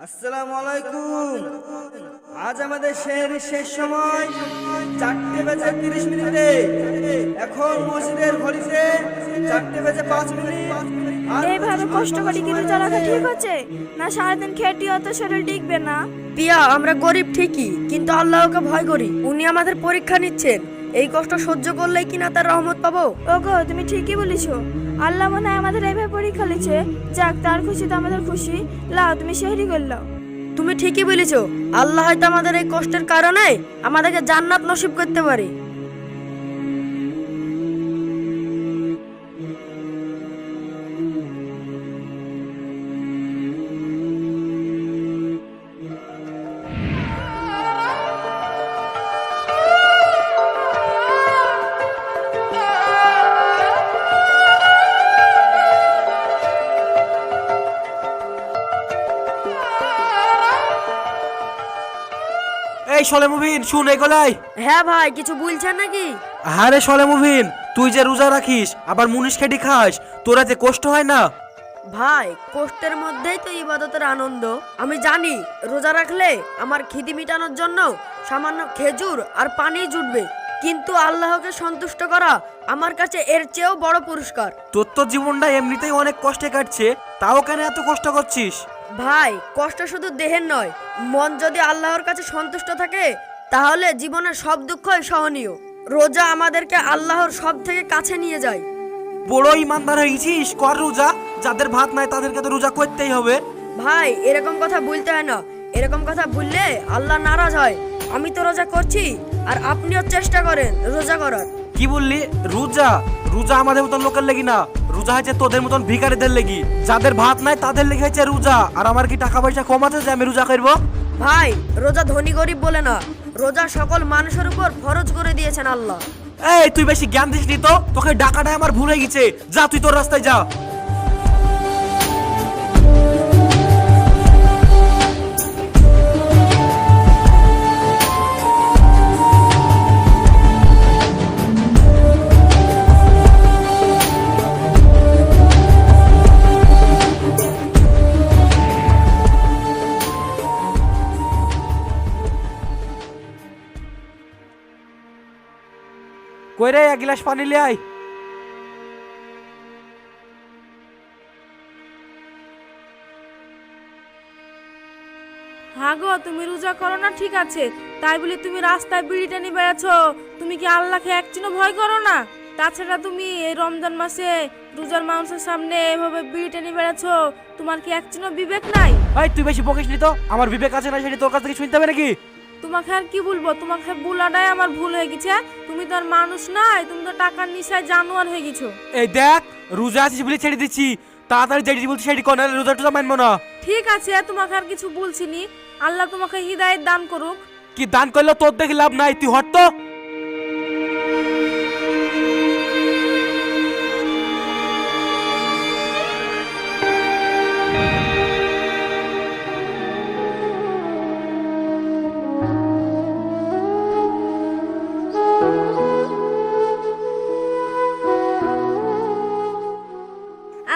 আসসালামু আলাইকুম। আজ আমাদের শহরের শেষ সময় 4:30 এখন মসজিদের ঘড়িতে 4:05। এইভাবে কষ্ট করে কি রোজা রাখা ঠিক আছে না? সারাদিন খেটে অত শরীর টিকবে না। পিয়া, আমরা গরিব ঠিকই, কিন্তু আল্লাহকে ভয় করি। উনি আমাদের পরীক্ষা নিচ্ছেন। এই কষ্ট সহ্য করলেই কিনা তার রহমত পাবো। ওগো, তুমি ঠিকই বলেছো। আল্লাহ মনে হয় আমাদের এইভাবে পরীক্ষা লিছে। যাক, তার খুশিতে আমাদের খুশি। লাও, তুমি সেহরি করলাও। তুমি ঠিকই বলেছো। আল্লাহ হয়তো আমাদের এই কষ্টের কারণে আমাদেরকে জান্নাত নসিব করতে পারে। এই শলে মুবিন, শুন এগোলাই। হ্যাঁ ভাই, কিছু বলছেন নাকি? আরে শলে মুবিন, তুই যে রোজা রাখিস আবার মুনিশ খেটি খাস, তোরা যে কষ্ট হয় না? ভাই, কষ্টের মধ্যেই তো ইবাদতের আনন্দ। আমি জানি রোজা রাখলে আমার খিদি মিটানোর জন্য সামান্য খেজুর আর পানি জুটবে, কিন্তু আল্লাহকে সন্তুষ্ট করা আমার কাছে এর চেয়েও বড় পুরস্কার। তোর তো জীবনটা এমনিতেই অনেক কষ্টে কাটছে, তাও কেন এত কষ্ট করছিস? ভাই, কষ্ট শুধু দেহের নয়, মন যদি আল্লাহর কাছে সন্তুষ্ট থাকে তাহলে জীবনের সব দুঃখই সহনীয়। রোজা আমাদেরকে আল্লাহর সব থেকে কাছে নিয়ে যায়। বড় ইমানদার হয়েছিস, কর রোজা। যাদের ভাত নাই তাদেরকে তো রোজা করতেই হবে। ভাই, এরকম কথা বলতে হয় না। এরকম কথা বললে আল্লাহ নারাজ হয়। আমি তো রোজা করছি, আর আপনিও চেষ্টা করেন রোজা করার। কি বললি? রোজা? রোজা আমাদের মতন লোকের লেগি না, রোজা হচ্ছে তোদের মতন ভিখারিদের লেগি। যাদের ভাত নাই তাদের লেগে হচ্ছে রোজা। আর আমার কি টাকা পয়সা কম আছে যে আমি রোজা করবো? ভাই, রোজা ধনী গরিব বলে না, রোজা সকল মানুষের উপর ফরজ করে দিয়েছেন আল্লাহ। এই, তুই বেশি জ্ঞান দিস নি তো। তোকে ডাকাটাই আমার ভুল হয়ে গেছে। যা, তুই তোর রাস্তায় যা। কই রে, এক গ্লাস পানি লিয়ে আয়। হ্যাঁ গো, তুমি রোজা করো না ঠিক আছে, তাই বলে তুমি রাস্তায় বিড়ি টেনে বেড়াচ্ছো। তুমি কি আল্লাহকে একচিনও ভয় করো না? তাছাড়া তুমি এই রমজান মাসে রোজার মানুষের সামনে এভাবে বিড়ি টেনে বেড়াচ্ছো, তোমার কি একচিনও বিবেক নাই? এই, তুই বেশি বকিস নি তো। আমার বিবেক আছে না সেটা তোর কাছ থেকে শুনতে হবে নাকি? তোমাকে আর কি বলবো, তোমাকে বলাটাই আমার ভুল হয়ে গেছে। তুমি তো আর মানুষ নাই, তুমি তো টাকার নিশায় জানোয়ার হয়ে গেছো। এই দেখ, রোজা আছিস বলে ছেড়ে দিচ্ছি। তাড়াতাড়ি যেটি বলছি সেটি কর, নাহলে রোজা টোজা মানবো না। ঠিক আছে, তোমাকে আর কিছু বলছি নি। আল্লাহ তোমাকে হিদায়াত দান করুক। কি দান করলে তোর দেখে লাভ নাই, তুই হট তো।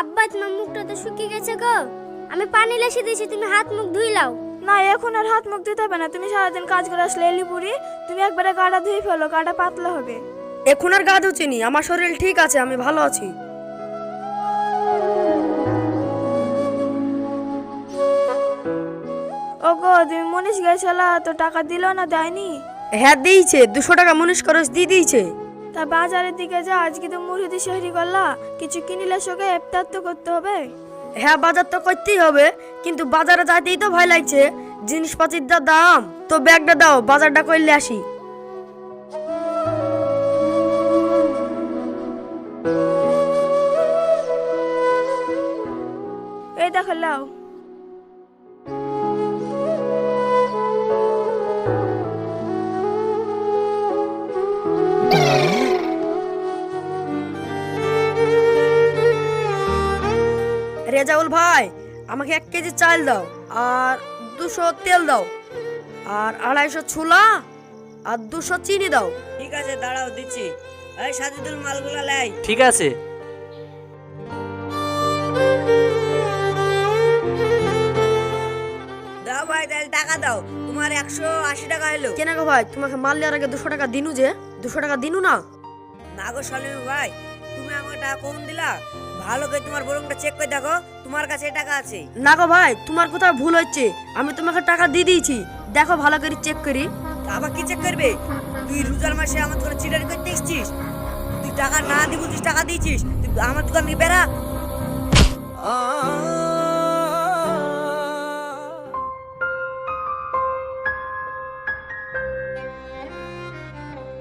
আব্বা, তোমার মুখটা তো শুকিয়ে গেছে গো। আমি পানি লেসে দিয়েছি, তুমি হাত মুখ ধুই লাও। না, এখন আর হাত মুখ দিতে হবে না। তুমি সারাদিন কাজ করে আসলে এলিপুরি, তুমি একবারে গাটা ধুয়ে ফেলো, গাটা পাতলা হবে। এখন আর গা ধুচ্ছিনি, আমার শরীর ঠিক আছে, আমি ভালো আছি। ওগো, তুমি মনীষ গেছিলা তো, টাকা দিলো না? দেয়নি? হ্যাঁ দিয়েছে, 200 টাকা মুনিশ খরচ দিয়ে দিয়েছে। তা বাজারের দিকে যা, আজকে তো মুরগি সেহরি করলা, কিছু কিনিলে সঙ্গে ইফতার তো করতে হবে। হ্যাঁ, বাজার তো করতেই হবে, কিন্তু বাজারে যাইতেই তো ভয় লাগছে। জিনিসপাতির যা দাম। তো ব্যাগটা দাও, বাজারটা করলে আসি। এই দেখো, লাও। রেজাউল ভাই, আমাকে 1 কেজি চাল দাও, আর 200 তেল দাও, আর 250 ছোলা, আর 200 চিনি দাও। ঠিক আছে, দাঁড়াও দিচ্ছি। এই সাজিদুল, মালগুলা লাই। ঠিক আছে। তোমার 180 টাকা হলো। কেন গো ভাই, তোমাকে মাল নেওয়ার আগে 200 টাকা দিনু, যে 200 টাকা দিনু না? না গো সলিম ভাই, তুমি আমাকে টাকা কম দিলা। ভালো করে তোমার বরংটা চেক করে দেখো, তোমার কাছে টাকা আছে। না গো ভাই, তোমার কোথাও ভুল হচ্ছে। আমি তোমাকে টাকা দিয়ে দিয়েছি, দেখো ভালো করে চেক করি। আবার কি চেক করবে? তুই রোজার মাসে আমার দোকানে চিটারি করতে এসেছিস? তুই টাকা না দিয়ে বলছিস টাকা দিয়েছিস? তুই আমার দোকান থেকে বেরা।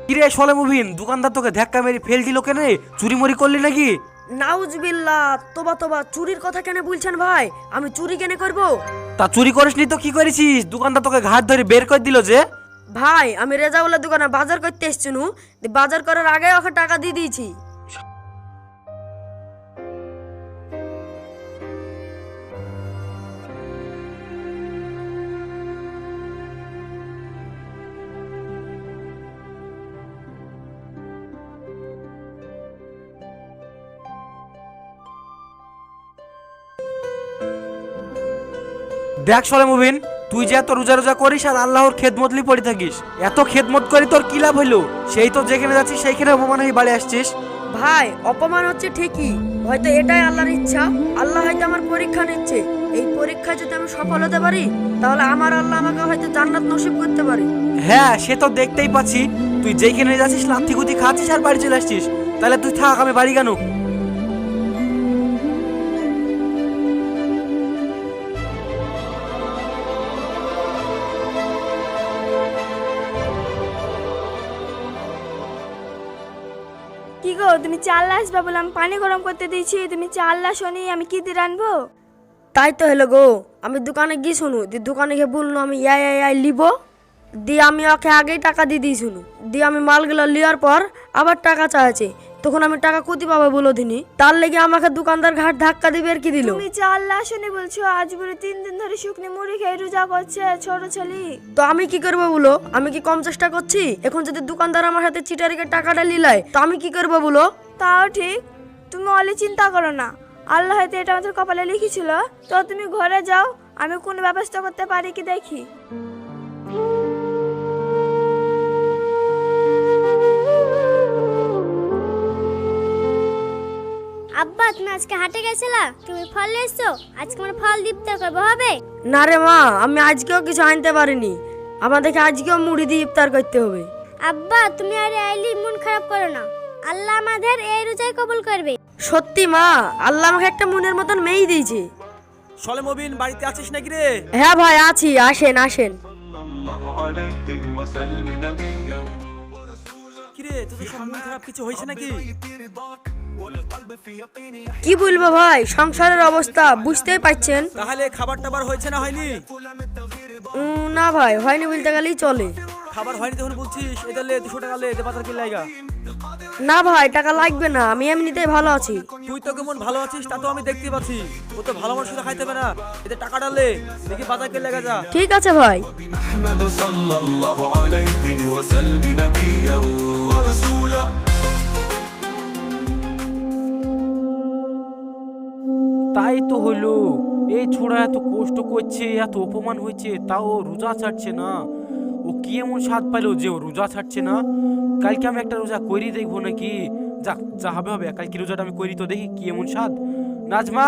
কিরে সলে মুভিন, দোকানদার তোকে ধাক্কা মেরে ফেল দিল কেন? চুরি মরি করলি নাকি? নাউজুবিল্লাহ, তোবা তোবা, চুরির কথা কেন বলছেন ভাই? আমি চুরি কেন করব? তা চুরি করিসনি তো কি করেছিস? দোকানদার তোকে ঘাট ধরে বের করে দিল যে। ভাই আমি রেজাউলের দোকানে বাজার করতে এসেছিনু, বাজার করার আগে ওকে টাকা দিয়ে দিয়েছি। দেখ সলে মুভিন, তুই যে এত রোজা রোজা করিস আর আল্লাহর খেদমতলি পড়ে থাকিস, এত খেদমত করি তোর কি লাভ হইলো? সেই তো যেখানে যাচ্ছিস সেইখানে অপমান হয়ে বাড়ি আসছিস। ভাই অপমান হচ্ছে ঠিকই, হয়তো এটাই আল্লাহর ইচ্ছা। আল্লাহ হয়তো আমার পরীক্ষা নিচ্ছে। এই পরীক্ষায় যদি আমি সফল হতে পারি, তাহলে আমার আল্লাহ আমাকে হয়তো জান্নাত নসিব করতে পারে। হ্যাঁ সে তো দেখতেই পাচ্ছি, তুই যেখানে যাচ্ছিস লাথি গুতি খাচ্ছিস আর বাড়ি চলে আসছিস। তাহলে তুই থাক, আমি বাড়ি কেন? কি গো, তুমি চাল আসবা বলে আমি পানি গরম করতে দিয়েছি, তুমি চাল শোনি আমি কি দিয়ে রানবো? তাই তো হলো গো, আমি দোকানে গিয়ে শুনু, দোকানে গিয়ে বললো আমি ইয়াই লিব, দিয়ে আমি ওকে আগেই টাকা দিয়ে দিই শুনু, দিয়ে আমি মালগুলো লিওয়ার পর আবার টাকা চাইছে। তখন আমি টাকা কোথায় পাবো বলো দিনি? তার লেগে আমাকে দোকানদার ঘাট ধাক্কা দিবে আর কি দিল। তুমি চাল শোনি বলছো, আজ বলে 3 দিন ধরে শুকনো মুড়ি খেয়ে রোজা করছে ছোট ছেলে। তো আমি কি করবো বলো? আমি কি কম চেষ্টা করছি? এখন যদি দোকানদার আমার হাতে চিটারিকে টাকাটা লিলায়, তো আমি কি করবো বলো? তাও ঠিক, তুমি অলি চিন্তা করো না, আল্লাহ হয়তো এটা আমাদের কপালে লিখেছিল। তো তুমি ঘরে যাও, আমি কোনো ব্যবস্থা করতে পারি কি দেখি। আব্বা তুমি আজকে হাটে গেছিলা, তুমি ফল এসছো, আজকে আমার ফল ইফতার করবো হবে? না রে মা, আমি আজকেও কিছু আনতে পারিনি। আমাদেরকে আজকেও মুড়ি দিয়ে ইফতার করতে হবে। আব্বা তুমি আর আইলি মন খারাপ করো না, আল্লাহ আমাদের এই রোজাই কবুল করবে। সত্যি মা, আল্লাহ আমাকে একটা মনের মতন মেয়ে দিয়েছে। সলে মুভিন, বাড়িতে আছিস নাকি রে? হ্যাঁ ভাই আছি, আসেন আসেন। কিরে তোদের সব মন খারাপ কিছু হয়েছে নাকি? কি বলবো ভাই, সংসারের অবস্থা বুঝতেই পারছেন। তাহলে খাবার টাবার হয়েছে না হয়নি? না ভাই, হয়নি বলতে গেলেই চলে। খাবার হয়নি তখন বলছিস? এটা লে 200 টাকা লে, দে বাজার কি লাগা? না ভাই টাকা লাগবে না, আমি এমনিতেই ভালো আছি। তুই তো কেমন ভালো আছিস তা তো আমি দেখতে পাচ্ছি। ও তো ভালো মানুষ খাইতে পারে না, এতে টাকাটা লে, দেখি বাজার কি লাগা যা। ঠিক আছে ভাই। أحمد صلى الله عليه وسلم نبيا ورسولا তাই তো হলো, এই ছোড়া এত কষ্ট করছে, এত অপমান হয়েছে, তাও ও রোজা ছাড়ছে না। ও কি এমন স্বাদ পাইলো যে ও রোজা ছাড়ছে না? কালকে আমি একটা রোজা করি দেখবো নাকি। যাক যা হবে হবে, কালকে রোজাটা আমি করি তো দেখি কি এমন স্বাদ। নাজমা,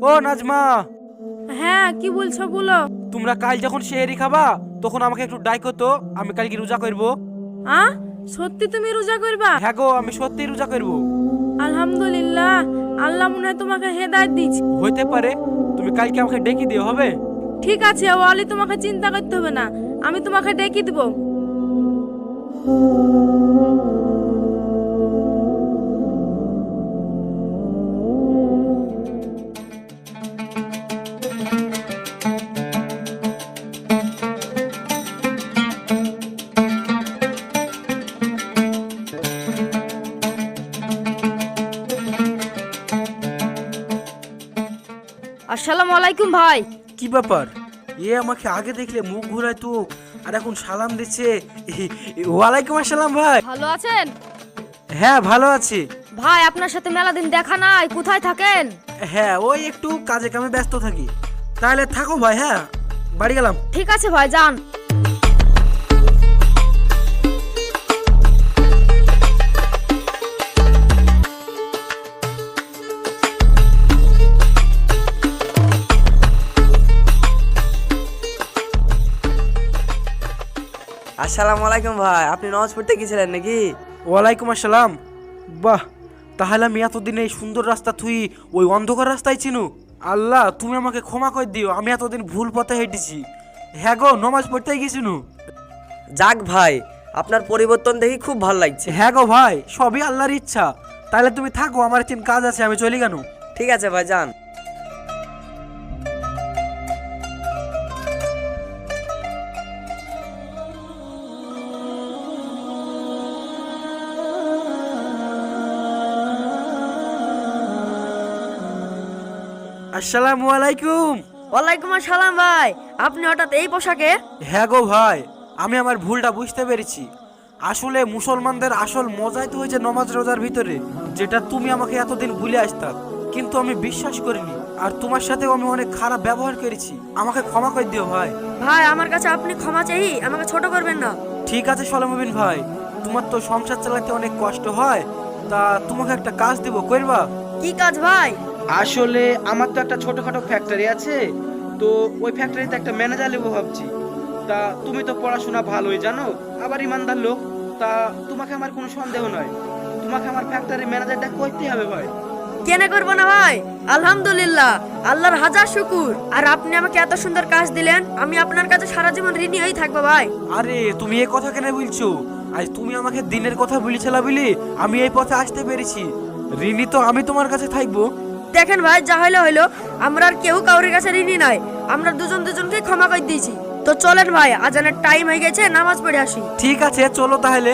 ও নাজমা, হ্যাঁ কি বলছো বলো। তোমরা কাল যখন সেহরি খাবা তখন আমাকে একটু ডাইকো তো, আমি কালকে রোজা করবো। সত্যি তুমি রোজা করবা? হ্যাঁ গো, আমি সত্যি রোজা করবো। আলহামদুলিল্লাহ, আল্লাহ মনে হয় তোমাকে হেদায়েত দিয়েছে। হইতে পারে, তুমি কালকে আমাকে ডেকে দিও হবে? ঠিক আছে ওয়ালি, তোমাকে চিন্তা করতে হবে না, আমি তোমাকে ডেকে দেবো। আসসালামু আলাইকুম ভাই। কি ব্যাপার? এ আমাকে আগে দেখলে মুখ ঘুরায় তো, আর এখন সালাম দিচ্ছে। ওয়ালাইকুম আসসালাম ভাই। ভালো আছেন? হ্যাঁ ভালো আছি ভাই আপনার সাথে মেলা দিন দেখা নাই, কোথায় থাকেন? হ্যাঁ ওই একটু কাজে কামে ব্যস্ত থাকি। তাহলে থাকো ভাই, হ্যাঁ বাড়ি গেলাম। ঠিক আছে ভাই, যান। আসসালামু আলাইকুম ভাই, আপনি নামাজ পড়তে গেছিলেন নাকি? ওয়ালাইকুম আসসালাম। বাহ, তাহলে আমি এতদিন এই সুন্দর রাস্তা তুই ওই অন্ধকার রাস্তায় চিনু? আল্লাহ তুমি আমাকে ক্ষমা করে দিও, আমি এতদিন ভুল পথে হেঁটেছি। হ্যাঁ গো, নামাজ পড়তে গেছিনু। যাক ভাই, আপনার পরিবর্তন দেখি খুব ভালো লাগছে। হ্যাঁ গো ভাই, সবই আল্লাহর ইচ্ছা। তাহলে তুমি থাকো, আমার তিন কাজ আছে, আমি চলি কেন। ঠিক আছে ভাই, যান। আসসালামু আলাইকুম। ওয়ালাইকুম আসসালাম ভাই, আপনি হঠাৎ এই পোশাকে? হ্যাঁ গো ভাই, আমি আমার ভুলটা বুঝতে পেরেছি। আসলে মুসলমানদের আসল মজাই তো হয়েছে নমাজ রোজার ভিতরে, যেটা তুমি আমাকে এতদিন ভুলে আসতাম, কিন্তু আমি বিশ্বাস করিনি। আর তোমার সাথেও আমি অনেক খারাপ ব্যবহার করেছি, আমাকে ক্ষমা করে দিও ভাই। ভাই আমার কাছে আপনি ক্ষমা চাই, আমাকে ছোট করবেন না। ঠিক আছে সলামুবিন ভাই, তোমার তো সংসার চালাতে অনেক কষ্ট হয়, তা তোমাকে একটা কাজ দেবো, করবা? কি কাজ ভাই? আসলে আমার তো একটা ছোটখাটো ফ্যাক্টরি আছে, তো ওই ফ্যাক্টরিতে একটা ম্যানেজার নেবো ভাবছি। তা তুমি তো পড়াশোনা ভালোই জানো, আবার ইমানদার লোক, তা তোমাকে আমার কোনো সন্দেহ নয়, তোমাকে আমার ফ্যাক্টরি ম্যানেজারটা করতেই হবে ভাই। কেন করবো না ভাই? আলহামদুলিল্লাহ, আল্লাহর হাজার শুকুর। আর আপনি আমাকে এত সুন্দর কাজ দিলেন, আমি আপনার কাছে সারা জীবন ঋণী হয়ে থাকবো ভাই। আরে তুমি এই কথা কেন বলছো? আজ তুমি আমাকে দিনের কথা বলেছিলা বলি আমি এই পথে আসতে পেরেছি, ঋণী তো আমি তোমার কাছে থাকবো। দেখেন ভাই, যা হইলো হইলো, আমরা আর কেউ কাউরের কাছে ঋণী নাই, আমরা দুজন দুজনকে ক্ষমা করে দিয়েছি। তো চলেন ভাই, আজানের টাইম হয়ে গেছে, নামাজ পড়ে আসি। ঠিক আছে, চলো তাহলে।